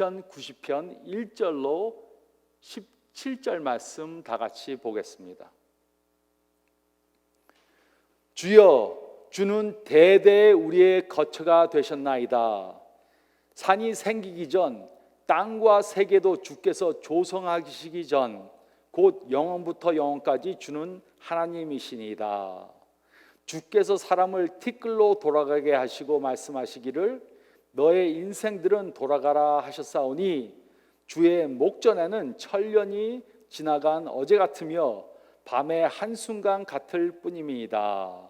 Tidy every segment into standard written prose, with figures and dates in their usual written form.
시편 90편 1절로 17절 말씀 다 같이 보겠습니다. 주여, 주는 대대 우리의 거처가 되셨나이다. 산이 생기기 전 땅과 세계도 주께서 조성하시기 전 곧 영원부터 영원까지 주는 하나님이시니이다. 주께서 사람을 티끌로 돌아가게 하시고 말씀하시기를 너의 인생들은 돌아가라 하셨사오니 주의 목전에는 천년이 지나간 어제 같으며 밤의 한순간 같을 뿐임이다.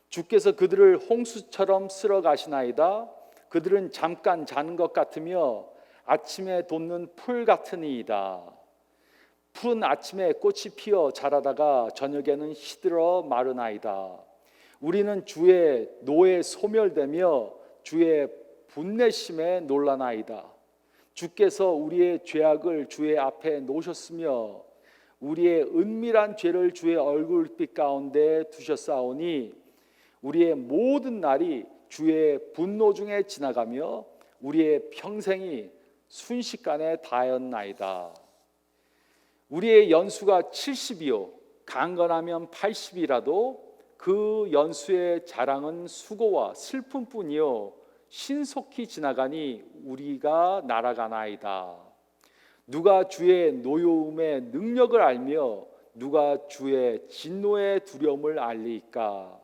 주께서 그들을 홍수처럼 쓸어 가시나이다. 그들은 잠깐 자는 것 같으며 아침에 돋는 풀 같으니이다. 푸른 아침에 꽃이 피어 자라다가 저녁에는 시들어 마르나이다. 우리는 주의 노에 소멸되며 주의 분내심에 놀라나이다. 주께서 우리의 죄악을 주의 앞에 놓으셨으며 우리의 은밀한 죄를 주의 얼굴빛 가운데 두셨사오니 우리의 모든 날이 주의 분노 중에 지나가며 우리의 평생이 순식간에 다하였나이다. 우리의 연수가 70이요 강건하면 80이라도 그 연수의 자랑은 수고와 슬픔뿐이요 신속히 지나가니 우리가 날아가나이다. 누가 주의 노여움의 능력을 알며 누가 주의 진노의 두려움을 알리까?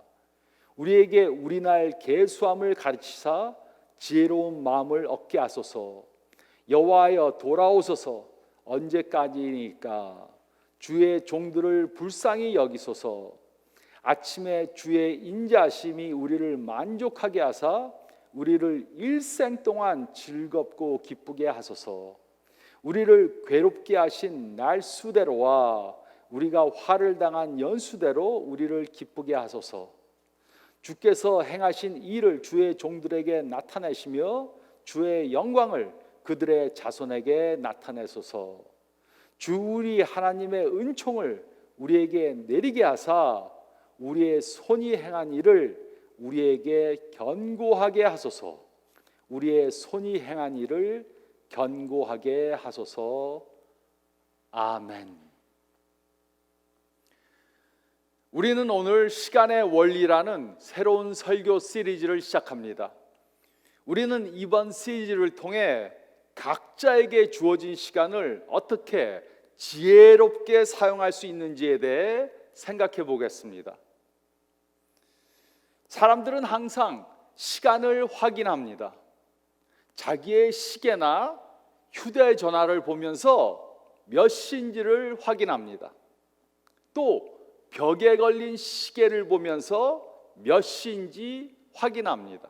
우리에게 우리날 계수함을 가르치사 지혜로운 마음을 얻게 하소서. 여호와여 돌아오소서. 언제까지니까? 주의 종들을 불쌍히 여기소서. 아침에 주의 인자하심이 우리를 만족하게 하사 우리를 일생 동안 즐겁고 기쁘게 하소서. 우리를 괴롭게 하신 날수대로와 우리가 화를 당한 연수대로 우리를 기쁘게 하소서. 주께서 행하신 일을 주의 종들에게 나타내시며 주의 영광을 그들의 자손에게 나타내소서. 주 우리 하나님의 은총을 우리에게 내리게 하사 우리의 손이 행한 일을 우리에게 견고하게 하소서. 우리의 손이 행한 일을 견고하게 하소서. 아멘. 우리는 오늘 시간의 원리라는 새로운 설교 시리즈를 시작합니다. 우리는 이번 시리즈를 통해 각자에게 주어진 시간을 어떻게 지혜롭게 사용할 수 있는지에 대해 생각해 보겠습니다. 사람들은 항상 시간을 확인합니다. 자기의 시계나 휴대전화를 보면서 몇 시인지를 확인합니다. 또 벽에 걸린 시계를 보면서 몇 시인지 확인합니다.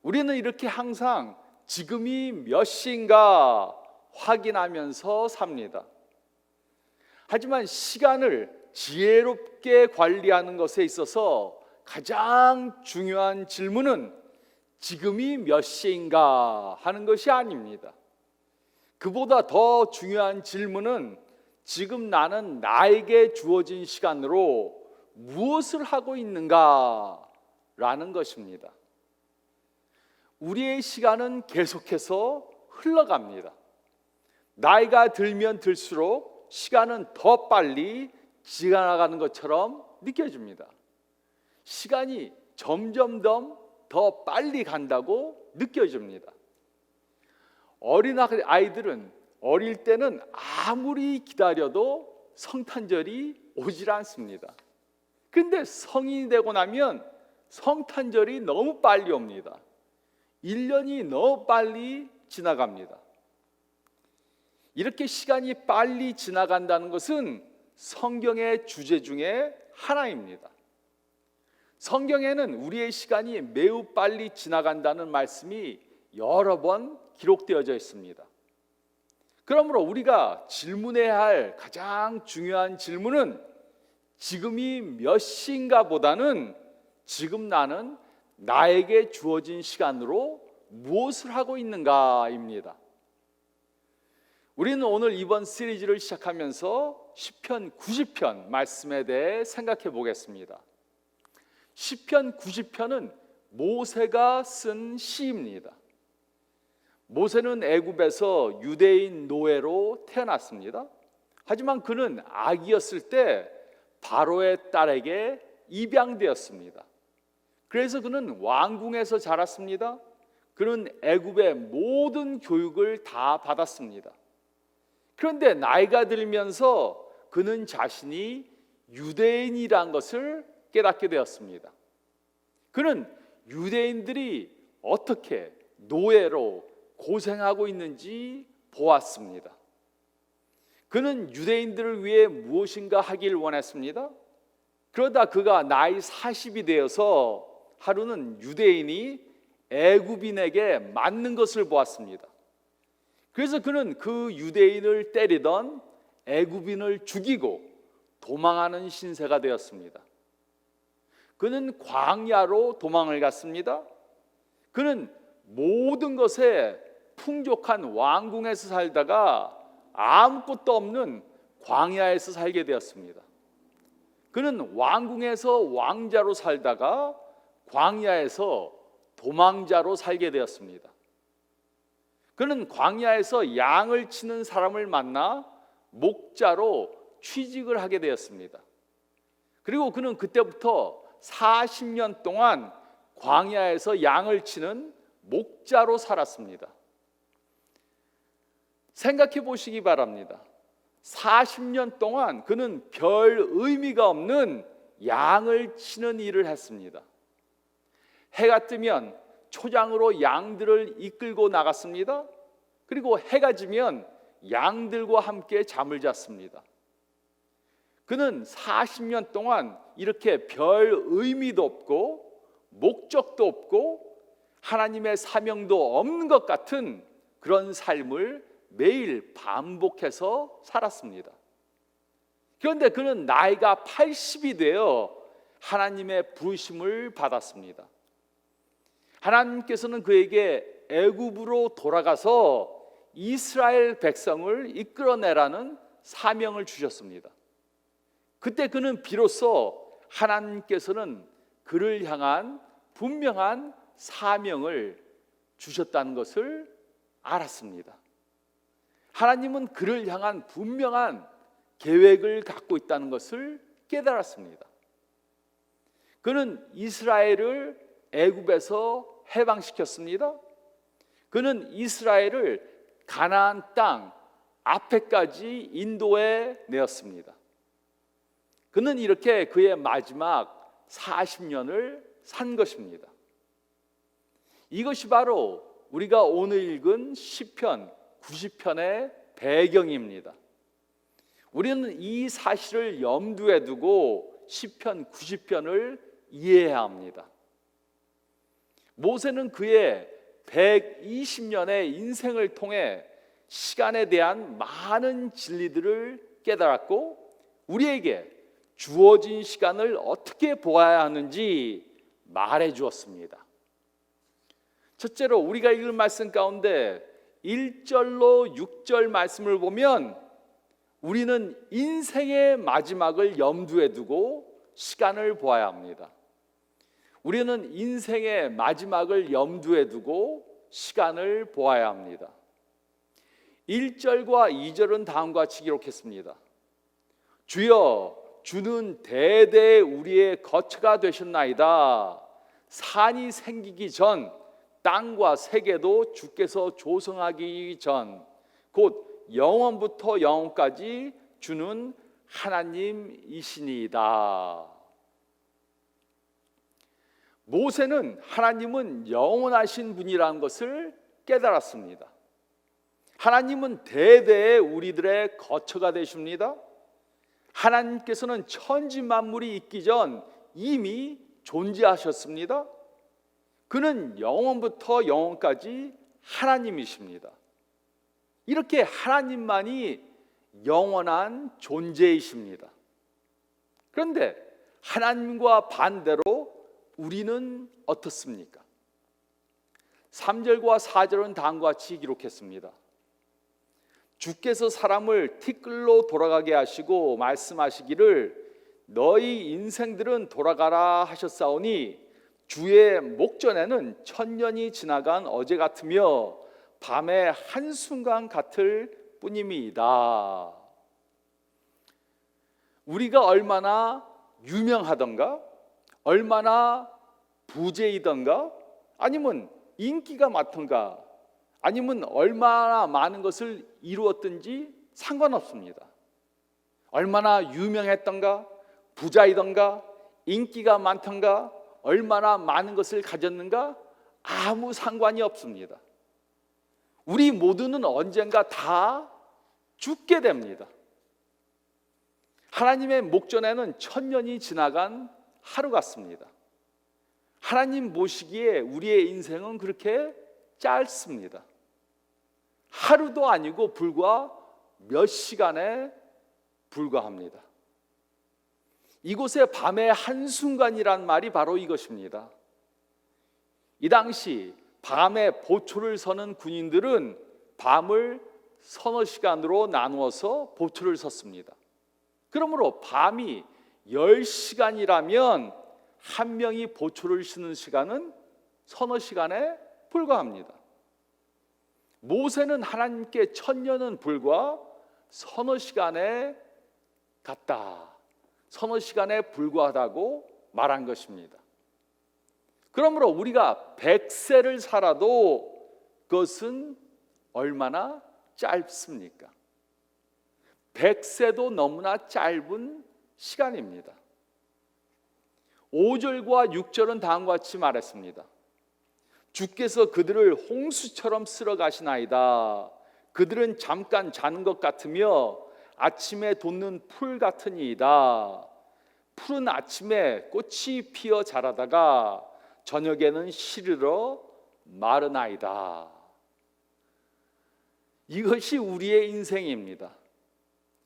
우리는 이렇게 항상 지금이 몇 시인가 확인하면서 삽니다. 하지만 시간을 지혜롭게 관리하는 것에 있어서 가장 중요한 질문은 지금이 몇 시인가 하는 것이 아닙니다. 그보다 더 중요한 질문은 지금 나는 나에게 주어진 시간으로 무엇을 하고 있는가 라는 것입니다. 우리의 시간은 계속해서 흘러갑니다. 나이가 들면 들수록 시간은 더 빨리 지나가는 것처럼 느껴집니다. 시간이 점점 더 빨리 간다고 느껴집니다. 어린 아이들은 어릴 때는 아무리 기다려도 성탄절이 오질 않습니다. 그런데 성인이 되고 나면 성탄절이 너무 빨리 옵니다. 1년이 너무 빨리 지나갑니다. 이렇게 시간이 빨리 지나간다는 것은 성경의 주제 중에 하나입니다. 성경에는 우리의 시간이 매우 빨리 지나간다는 말씀이 여러 번 기록되어져 있습니다. 그러므로 우리가 질문해야 할 가장 중요한 질문은 지금이 몇 시인가 보다는 지금 나는 나에게 주어진 시간으로 무엇을 하고 있는가입니다. 우리는 오늘 이번 시리즈를 시작하면서 시편 90편 말씀에 대해 생각해 보겠습니다. 시편 90편은 모세가 쓴 시입니다. 모세는 애굽에서 유대인 노예로 태어났습니다. 하지만 그는 아기였을 때 바로의 딸에게 입양되었습니다. 그래서 그는 왕궁에서 자랐습니다. 그는 애굽의 모든 교육을 다 받았습니다. 그런데 나이가 들면서 그는 자신이 유대인이란 것을 깨닫게 되었습니다. 그는 유대인들이 어떻게 노예로 고생하고 있는지 보았습니다. 그는 유대인들을 위해 무엇인가 하길 원했습니다. 그러다 그가 나이 40이 되어서 하루는 유대인이 애굽인에게 맞는 것을 보았습니다. 그래서 그는 그 유대인을 때리던 애굽인을 죽이고 도망하는 신세가 되었습니다. 그는 광야로 도망을 갔습니다. 그는 모든 것에 풍족한 왕궁에서 살다가 아무것도 없는 광야에서 살게 되었습니다. 그는 왕궁에서 왕자로 살다가 광야에서 도망자로 살게 되었습니다. 그는 광야에서 양을 치는 사람을 만나 목자로 취직을 하게 되었습니다. 그리고 그는 그때부터 40년 동안 광야에서 양을 치는 목자로 살았습니다. 생각해 보시기 바랍니다. 40년 동안 그는 별 의미가 없는 양을 치는 일을 했습니다. 해가 뜨면 초장으로 양들을 이끌고 나갔습니다. 그리고 해가 지면 양들과 함께 잠을 잤습니다. 그는 40년 동안 이렇게 별 의미도 없고 목적도 없고 하나님의 사명도 없는 것 같은 그런 삶을 매일 반복해서 살았습니다. 그런데 그는 나이가 80이 되어 하나님의 부르심을 받았습니다. 하나님께서는 그에게 애굽으로 돌아가서 이스라엘 백성을 이끌어내라는 사명을 주셨습니다. 그때 그는 비로소 하나님께서는 그를 향한 분명한 사명을 주셨다는 것을 알았습니다. 하나님은 그를 향한 분명한 계획을 갖고 있다는 것을 깨달았습니다. 그는 이스라엘을 애굽에서 해방시켰습니다. 그는 이스라엘을 가나안 땅 앞에까지 인도해 내었습니다. 그는 이렇게 그의 마지막 40년을 산 것입니다. 이것이 바로 우리가 오늘 읽은 시편 90편의 배경입니다. 우리는 이 사실을 염두에 두고 시편 90편을 이해해야 합니다. 모세는 그의 120년의 인생을 통해 시간에 대한 많은 진리들을 깨달았고 우리에게 주어진 시간을 어떻게 보아야 하는지 말해 주었습니다. 첫째로 우리가 읽은 말씀 가운데 1절로 6절 말씀을 보면 우리는 인생의 마지막을 염두에 두고 시간을 보아야 합니다. 우리는 인생의 마지막을 염두에 두고 시간을 보아야 합니다. 1절과 2절은 다음과 같이 기록했습니다. 주여 주는 대대 우리의 거처가 되셨나이다. 산이 생기기 전 땅과 세계도 주께서 조성하기 전 곧 영원부터 영원까지 주는 하나님이시니이다. 모세는 하나님은 영원하신 분이라는 것을 깨달았습니다. 하나님은 대대에 우리들의 거처가 되십니다. 하나님께서는 천지 만물이 있기 전 이미 존재하셨습니다. 그는 영원부터 영원까지 하나님이십니다. 이렇게 하나님만이 영원한 존재이십니다. 그런데 하나님과 반대로 우리는 어떻습니까? 3절과 4절은 다음과 같이 기록했습니다. 주께서 사람을 티끌로 돌아가게 하시고 말씀하시기를 너희 인생들은 돌아가라 하셨사오니 주의 목전에는 천년이 지나간 어제 같으며 밤의 한순간 같을 뿐입니다. 우리가 얼마나 유명하던가, 얼마나 부재이던가, 아니면 인기가 많던가, 아니면 얼마나 많은 것을 이루었든지 상관없습니다. 얼마나 유명했던가, 부자이던가, 인기가 많던가, 얼마나 많은 것을 가졌는가 아무 상관이 없습니다. 우리 모두는 언젠가 다 죽게 됩니다. 하나님의 목전에는 1000년이 지나간 하루 같습니다. 하나님 보시기에 우리의 인생은 그렇게 짧습니다. 하루도 아니고 불과 몇 시간에 불과합니다. 이곳의 밤의 한순간이란 말이 바로 이것입니다. 이 당시 밤에 보초를 서는 군인들은 밤을 서너 시간으로 나누어서 보초를 섰습니다. 그러므로 밤이 10시간이라면 한 명이 보초를 서는 시간은 서너 시간에 불과합니다. 모세는 하나님께 1000년은 불과 서너 시간에 같다, 서너 시간에 불과하다고 말한 것입니다. 그러므로 우리가 100세를 살아도 그것은 얼마나 짧습니까? 100세도 너무나 짧은 시간입니다. 5절과 6절은 다음과 같이 말했습니다. 주께서 그들을 홍수처럼 쓸어 가시나이다. 그들은 잠깐 자는 것 같으며 아침에 돋는 풀 같으니이다. 풀은 아침에 꽃이 피어 자라다가 저녁에는 시들어 마르나이다. 이것이 우리의 인생입니다.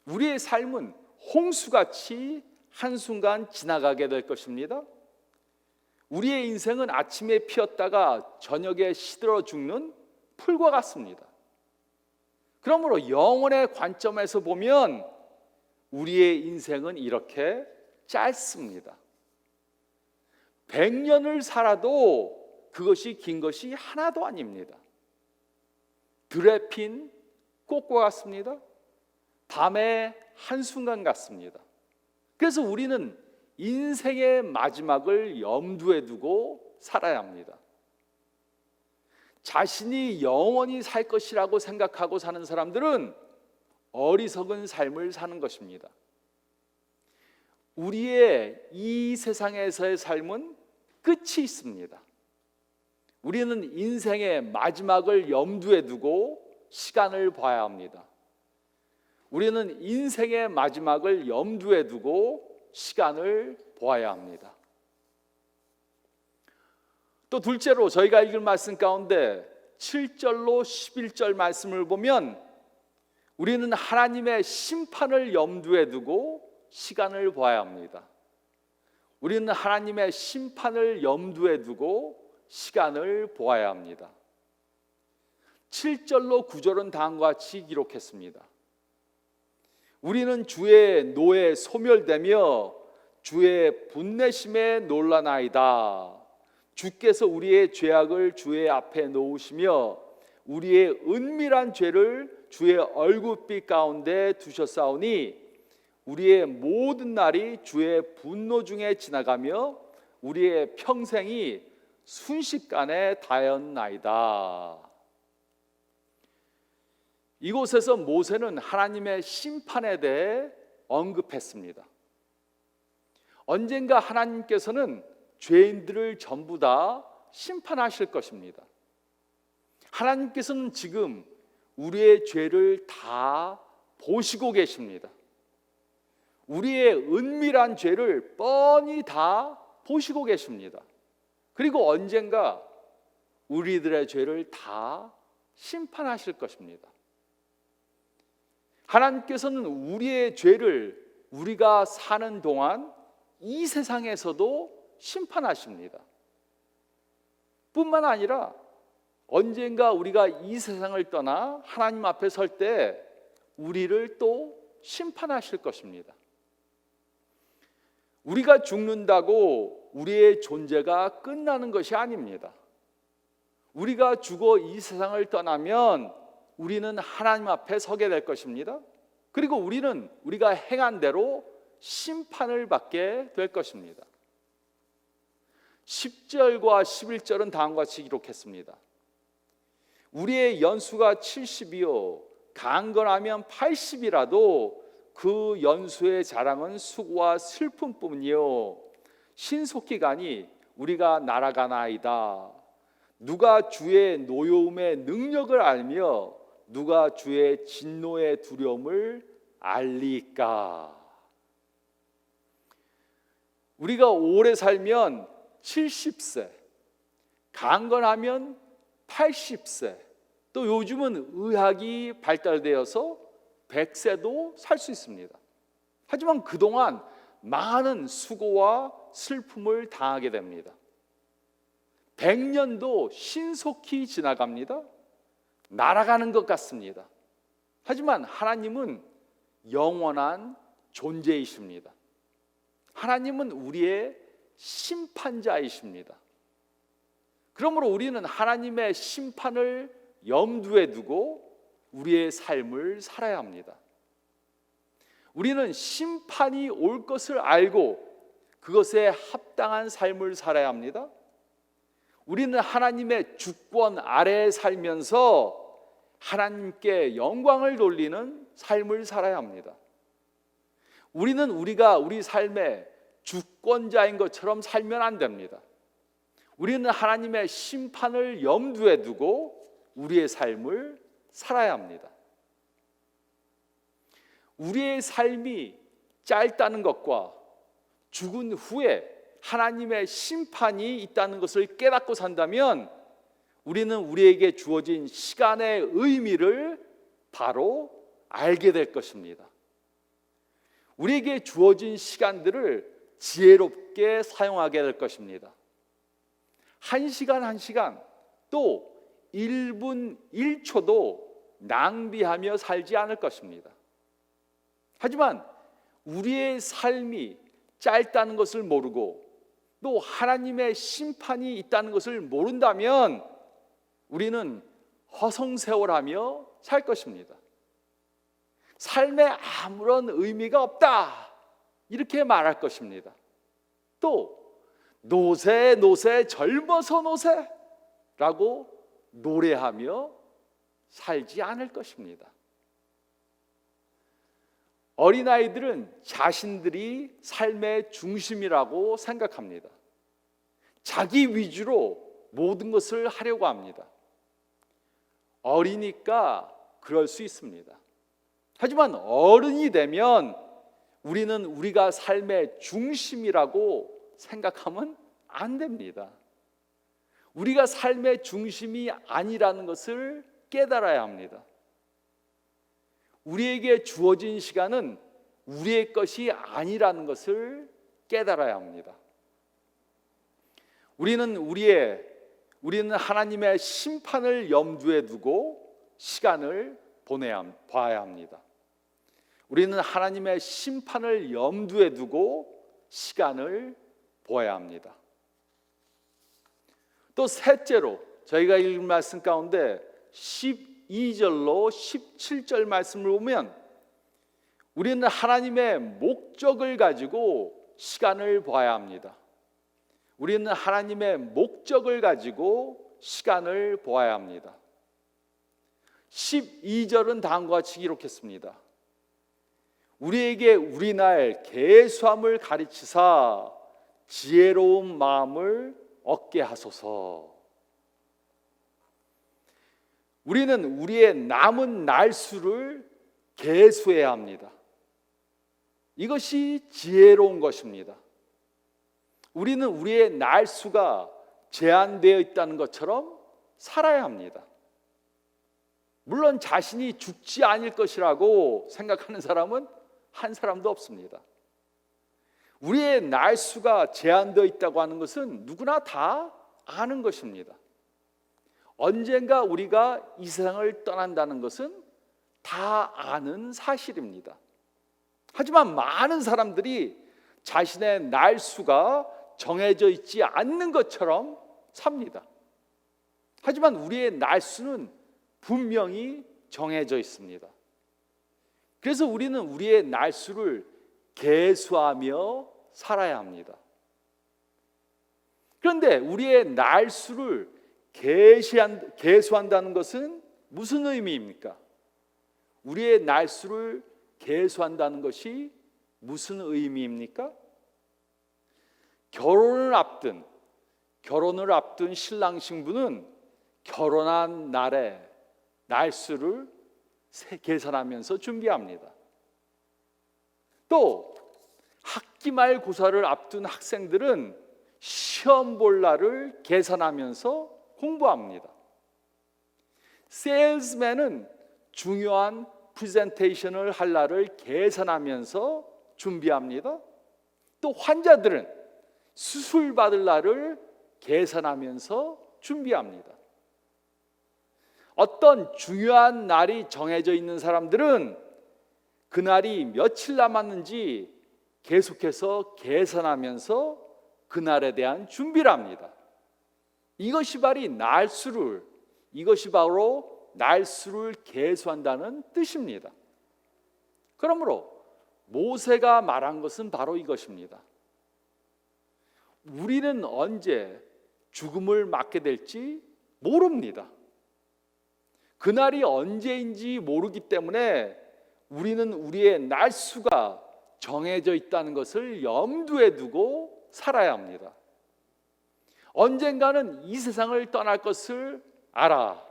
우리의 삶은 홍수같이 한순간 지나가게 될 것입니다. 우리의 인생은 아침에 피었다가 저녁에 시들어 죽는 풀과 같습니다. 그러므로 영혼의 관점에서 보면 우리의 인생은 이렇게 짧습니다. 100년을 살아도 그것이 긴 것이 하나도 아닙니다. 들에 핀 꽃과 같습니다. 밤의 한순간 같습니다. 그래서 우리는 인생의 마지막을 염두에 두고 살아야 합니다. 자신이 영원히 살 것이라고 생각하고 사는 사람들은 어리석은 삶을 사는 것입니다. 우리의 이 세상에서의 삶은 끝이 있습니다. 우리는 인생의 마지막을 염두에 두고 시간을 봐야 합니다. 우리는 인생의 마지막을 염두에 두고 시간을 보아야 합니다. 또 둘째로 저희가 읽을 말씀 가운데 7절로 11절 말씀을 보면 우리는 하나님의 심판을 염두에 두고 시간을 보아야 합니다. 우리는 하나님의 심판을 염두에 두고 시간을 보아야 합니다. 7절로 9절은 다음과 같이 기록했습니다. 우리는 주의 노에 소멸되며 주의 분내심에 놀라나이다. 주께서 우리의 죄악을 주의 앞에 놓으시며 우리의 은밀한 죄를 주의 얼굴빛 가운데 두셨사오니 우리의 모든 날이 주의 분노 중에 지나가며 우리의 평생이 순식간에 다였나이다. 이곳에서 모세는 하나님의 심판에 대해 언급했습니다. 언젠가 하나님께서는 죄인들을 전부 다 심판하실 것입니다. 하나님께서는 지금 우리의 죄를 다 보시고 계십니다. 우리의 은밀한 죄를 뻔히 다 보시고 계십니다. 그리고 언젠가 우리들의 죄를 다 심판하실 것입니다. 하나님께서는 우리의 죄를 우리가 사는 동안 이 세상에서도 심판하십니다. 뿐만 아니라 언젠가 우리가 이 세상을 떠나 하나님 앞에 설 때 우리를 또 심판하실 것입니다. 우리가 죽는다고 우리의 존재가 끝나는 것이 아닙니다. 우리가 죽어 이 세상을 떠나면 우리는 하나님 앞에 서게 될 것입니다. 그리고 우리는 우리가 행한 대로 심판을 받게 될 것입니다. 10절과 11절은 다음과 같이 기록했습니다. 우리의 연수가 70이요 강건하면 80이라도 그 연수의 자랑은 수고와 슬픔뿐이요 신속히 가니 우리가 날아가나이다. 누가 주의 노여움의 능력을 알며 누가 주의 진노의 두려움을 알리까? 우리가 오래 살면 70세, 강건하면 80세, 또 요즘은 의학이 발달되어서 100세도 살 수 있습니다. 하지만 그동안 많은 수고와 슬픔을 당하게 됩니다. 100년도 신속히 지나갑니다. 날아가는 것 같습니다. 하지만 하나님은 영원한 존재이십니다. 하나님은 우리의 심판자이십니다. 그러므로 우리는 하나님의 심판을 염두에 두고 우리의 삶을 살아야 합니다. 우리는 심판이 올 것을 알고 그것에 합당한 삶을 살아야 합니다. 우리는 하나님의 주권 아래에 살면서 하나님께 영광을 돌리는 삶을 살아야 합니다. 우리는 우리가 우리 삶의 주권자인 것처럼 살면 안 됩니다. 우리는 하나님의 심판을 염두에 두고 우리의 삶을 살아야 합니다. 우리의 삶이 짧다는 것과 죽은 후에 하나님의 심판이 있다는 것을 깨닫고 산다면 우리는 우리에게 주어진 시간의 의미를 바로 알게 될 것입니다. 우리에게 주어진 시간들을 지혜롭게 사용하게 될 것입니다. 한 시간 또 1분 1초도 낭비하며 살지 않을 것입니다. 하지만 우리의 삶이 짧다는 것을 모르고 또 하나님의 심판이 있다는 것을 모른다면 우리는 허송세월하며 살 것입니다. 삶에 아무런 의미가 없다 이렇게 말할 것입니다. 또 노새 젊어서 노새라고 노래하며 살지 않을 것입니다. 어린아이들은 자신들이 삶의 중심이라고 생각합니다. 자기 위주로 모든 것을 하려고 합니다. 어리니까 그럴 수 있습니다. 하지만 어른이 되면 우리는 우리가 삶의 중심이라고 생각하면 안 됩니다. 우리가 삶의 중심이 아니라는 것을 깨달아야 합니다. 우리에게 주어진 시간은 우리의 것이 아니라는 것을 깨달아야 합니다. 우리는 하나님의 심판을 염두에 두고 시간을 봐야 합니다. 우리는 하나님의 심판을 염두에 두고 시간을 보아야 합니다. 또 셋째로 저희가 읽은 말씀 가운데 12절로 17절 말씀을 보면 우리는 하나님의 목적을 가지고 시간을 봐야 합니다. 우리는 하나님의 목적을 가지고 시간을 보아야 합니다. 12절은 다음과 같이 기록했습니다. 우리에게 우리날 계수함을 가르치사 지혜로운 마음을 얻게 하소서. 우리는 우리의 남은 날수를 계수해야 합니다. 이것이 지혜로운 것입니다. 우리는 우리의 날수가 제한되어 있다는 것처럼 살아야 합니다. 물론 자신이 죽지 않을 것이라고 생각하는 사람은 한 사람도 없습니다. 우리의 날수가 제한되어 있다고 하는 것은 누구나 다 아는 것입니다. 언젠가 우리가 이 세상을 떠난다는 것은 다 아는 사실입니다. 하지만 많은 사람들이 자신의 날수가 정해져 있지 않는 것처럼 삽니다. 하지만 우리의 날수는 분명히 정해져 있습니다. 그래서 우리는 우리의 날수를 계수하며 살아야 합니다. 그런데 우리의 날수를 계수한다는 것은 무슨 의미입니까? 우리의 날수를 계수한다는 것이 무슨 의미입니까? 결혼을 앞둔 신랑 신부는 결혼한 날의 날수를 계산하면서 준비합니다. 또 학기 말 고사를 앞둔 학생들은 시험 볼 날을 계산하면서 공부합니다. 세일즈맨은 중요한 프레젠테이션을 할 날을 계산하면서 준비합니다. 또 환자들은 수술 받을 날을 계산하면서 준비합니다. 어떤 중요한 날이 정해져 있는 사람들은 그 날이 며칠 남았는지 계속해서 계산하면서 그 날에 대한 준비를 합니다. 이것이 바로 날수를 계수한다는 뜻입니다. 그러므로 모세가 말한 것은 바로 이것입니다. 우리는 언제 죽음을 맞게 될지 모릅니다. 그날이 언제인지 모르기 때문에 우리는 우리의 날수가 정해져 있다는 것을 염두에 두고 살아야 합니다. 언젠가는 이 세상을 떠날 것을 알아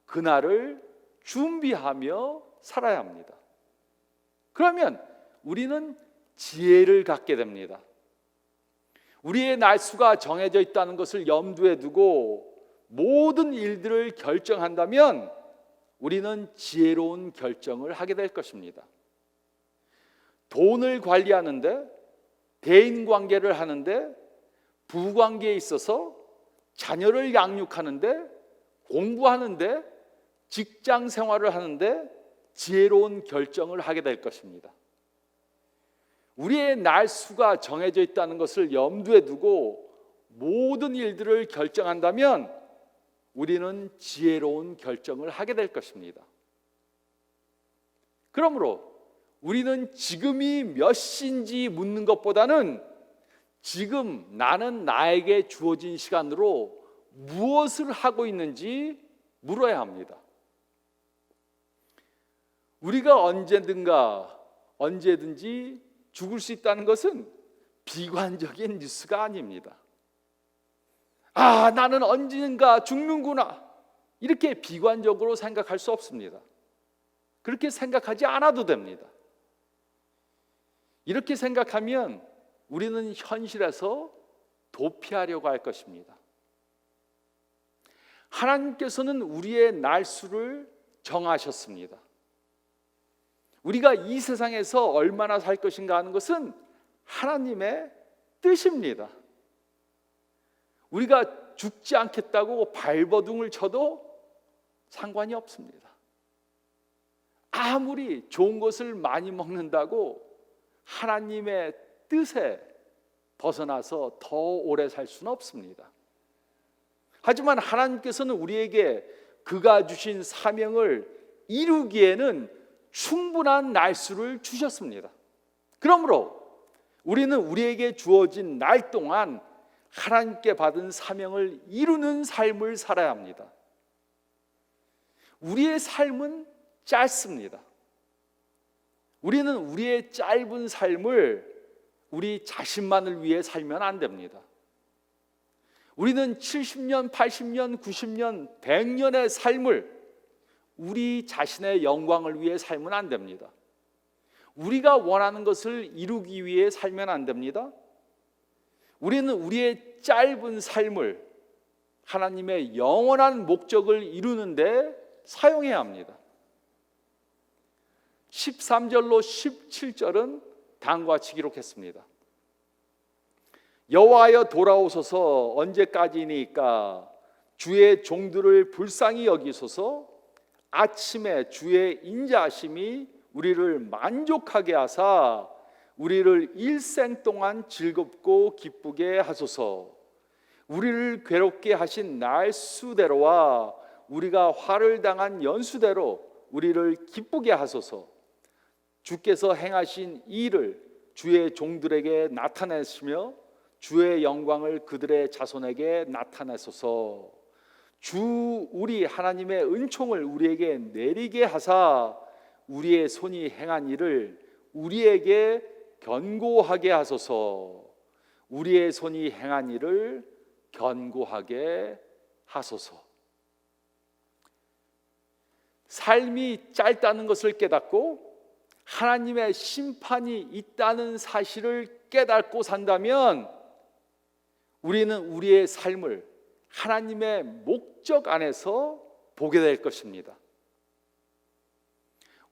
그날을 준비하며 살아야 합니다. 그러면 우리는 지혜를 갖게 됩니다. 우리의 날수가 정해져 있다는 것을 염두에 두고 모든 일들을 결정한다면 우리는 지혜로운 결정을 하게 될 것입니다. 돈을 관리하는데, 대인관계를 하는데, 부부관계에 있어서 자녀를 양육하는데, 공부하는데, 직장 생활을 하는데 지혜로운 결정을 하게 될 것입니다. 우리의 날수가 정해져 있다는 것을 염두에 두고 모든 일들을 결정한다면 우리는 지혜로운 결정을 하게 될 것입니다. 그러므로 우리는 지금이 몇 시인지 묻는 것보다는 지금 나는 나에게 주어진 시간으로 무엇을 하고 있는지 물어야 합니다. 우리가 언제든지 죽을 수 있다는 것은 비관적인 뉴스가 아닙니다. 나는 언젠가 죽는구나, 이렇게 비관적으로 생각할 수 없습니다. 그렇게 생각하지 않아도 됩니다. 이렇게 생각하면 우리는 현실에서 도피하려고 할 것입니다. 하나님께서는 우리의 날수를 정하셨습니다. 우리가 이 세상에서 얼마나 살 것인가 하는 것은 하나님의 뜻입니다. 우리가 죽지 않겠다고 발버둥을 쳐도 상관이 없습니다. 아무리 좋은 것을 많이 먹는다고 하나님의 뜻에 벗어나서 더 오래 살 수는 없습니다. 하지만 하나님께서는 우리에게 그가 주신 사명을 이루기에는 충분한 날수를 주셨습니다. 그러므로 우리는 우리에게 주어진 날 동안 하나님께 받은 사명을 이루는 삶을 살아야 합니다. 우리의 삶은 짧습니다. 우리는 우리의 짧은 삶을 우리 자신만을 위해 살면 안 됩니다. 우리는 70년, 80년, 90년, 100년의 삶을 우리 자신의 영광을 위해 살면 안 됩니다. 우리가 원하는 것을 이루기 위해 살면 안 됩니다. 우리는 우리의 짧은 삶을 하나님의 영원한 목적을 이루는 데 사용해야 합니다. 13절로 17절은 다음과 같이 기록했습니다. 여호와여 돌아오소서, 언제까지니까 주의 종들을 불쌍히 여기소서. 아침에 주의 인자하심이 우리를 만족하게 하사 우리를 일생 동안 즐겁고 기쁘게 하소서. 우리를 괴롭게 하신 날수대로와 우리가 화를 당한 연수대로 우리를 기쁘게 하소서. 주께서 행하신 이 일을 주의 종들에게 나타내시며 주의 영광을 그들의 자손에게 나타내소서. 주 우리 하나님의 은총을 우리에게 내리게 하사 우리의 손이 행한 일을 우리에게 견고하게 하소서. 우리의 손이 행한 일을 견고하게 하소서. 삶이 짧다는 것을 깨닫고 하나님의 심판이 있다는 사실을 깨닫고 산다면 우리는 우리의 삶을 하나님의 목적 안에서 보게 될 것입니다.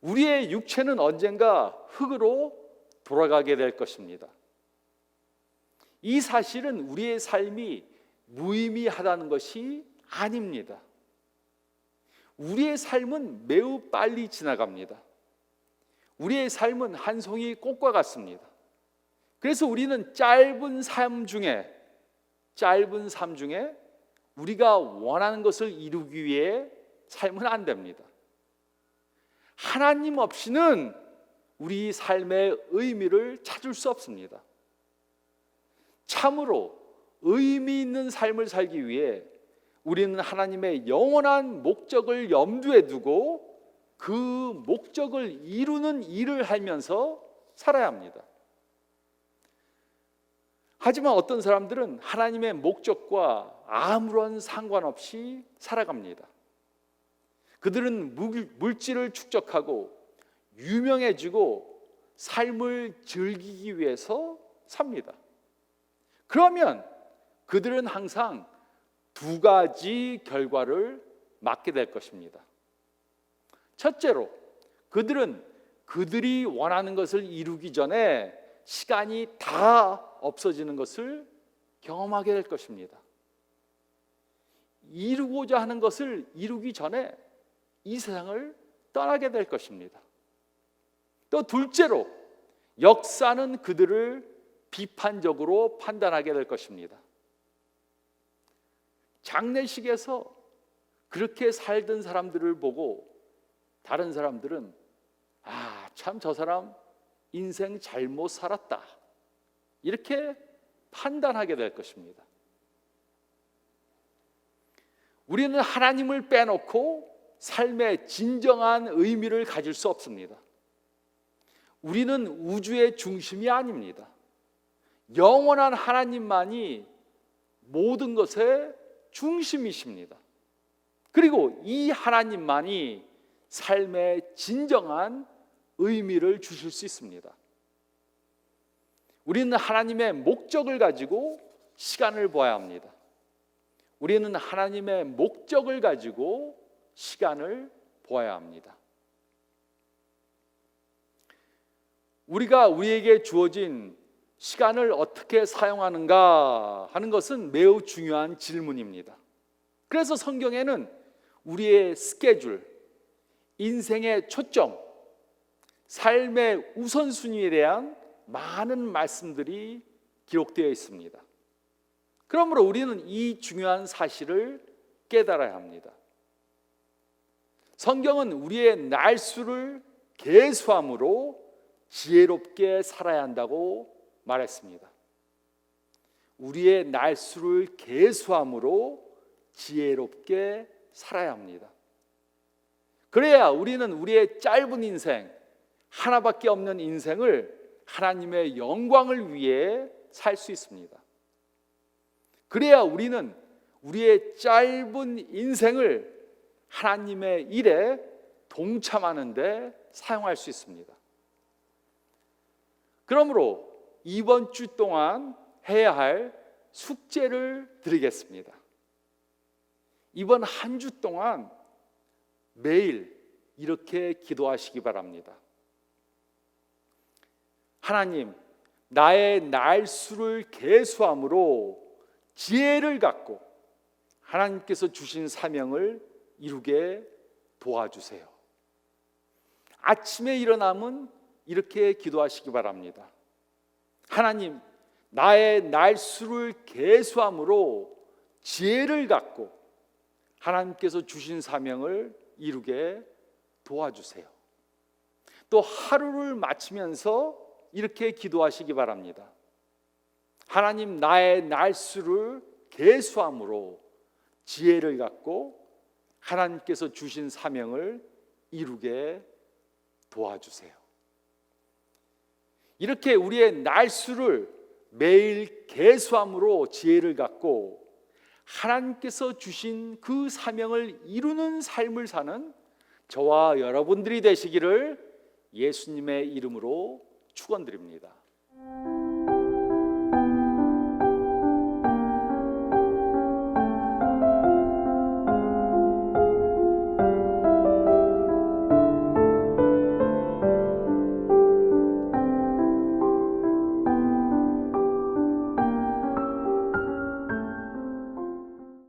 우리의 육체는 언젠가 흙으로 돌아가게 될 것입니다. 이 사실은 우리의 삶이 무의미하다는 것이 아닙니다. 우리의 삶은 매우 빨리 지나갑니다. 우리의 삶은 한 송이 꽃과 같습니다. 그래서 우리는 짧은 삶 중에 우리가 원하는 것을 이루기 위해 살면 안 됩니다. 하나님 없이는 우리 삶의 의미를 찾을 수 없습니다. 참으로 의미 있는 삶을 살기 위해 우리는 하나님의 영원한 목적을 염두에 두고 그 목적을 이루는 일을 하면서 살아야 합니다. 하지만 어떤 사람들은 하나님의 목적과 아무런 상관없이 살아갑니다. 그들은 물질을 축적하고 유명해지고 삶을 즐기기 위해서 삽니다. 그러면 그들은 항상 두 가지 결과를 맞게 될 것입니다. 첫째로, 그들은 그들이 원하는 것을 이루기 전에 시간이 다 없어지는 것을 경험하게 될 것입니다. 이루고자 하는 것을 이루기 전에 이 세상을 떠나게 될 것입니다. 또 둘째로, 역사는 그들을 비판적으로 판단하게 될 것입니다. 장례식에서 그렇게 살던 사람들을 보고 다른 사람들은 참 저 사람 인생 잘못 살았다, 이렇게 판단하게 될 것입니다. 우리는 하나님을 빼놓고 삶의 진정한 의미를 가질 수 없습니다. 우리는 우주의 중심이 아닙니다. 영원한 하나님만이 모든 것의 중심이십니다. 그리고 이 하나님만이 삶의 진정한 의미를 주실 수 있습니다. 우리는 하나님의 목적을 가지고 시간을 보아야 합니다. 우리는 하나님의 목적을 가지고 시간을 보아야 합니다. 우리가 우리에게 주어진 시간을 어떻게 사용하는가 하는 것은 매우 중요한 질문입니다. 그래서 성경에는 우리의 스케줄, 인생의 초점, 삶의 우선순위에 대한 많은 말씀들이 기록되어 있습니다. 그러므로 우리는 이 중요한 사실을 깨달아야 합니다. 성경은 우리의 날수를 계수함으로 지혜롭게 살아야 한다고 말했습니다. 우리의 날수를 계수함으로 지혜롭게 살아야 합니다. 그래야 우리는 우리의 짧은 인생, 하나밖에 없는 인생을 하나님의 영광을 위해 살 수 있습니다. 그래야 우리는 우리의 짧은 인생을 하나님의 일에 동참하는 데 사용할 수 있습니다. 그러므로 이번 주 동안 해야 할 숙제를 드리겠습니다. 이번 한 주 동안 매일 이렇게 기도하시기 바랍니다. 하나님, 나의 날수를 계수함으로 지혜를 갖고 하나님께서 주신 사명을 이루게 도와주세요. 아침에 일어나면 이렇게 기도하시기 바랍니다. 하나님, 나의 날수를 계수함으로 지혜를 갖고 하나님께서 주신 사명을 이루게 도와주세요. 또 하루를 마치면서 이렇게 기도하시기 바랍니다. 하나님, 나의 날수를 계수함으로 지혜를 갖고 하나님께서 주신 사명을 이루게 도와주세요. 이렇게 우리의 날수를 매일 계수함으로 지혜를 갖고 하나님께서 주신 그 사명을 이루는 삶을 사는 저와 여러분들이 되시기를 예수님의 이름으로 축원드립니다.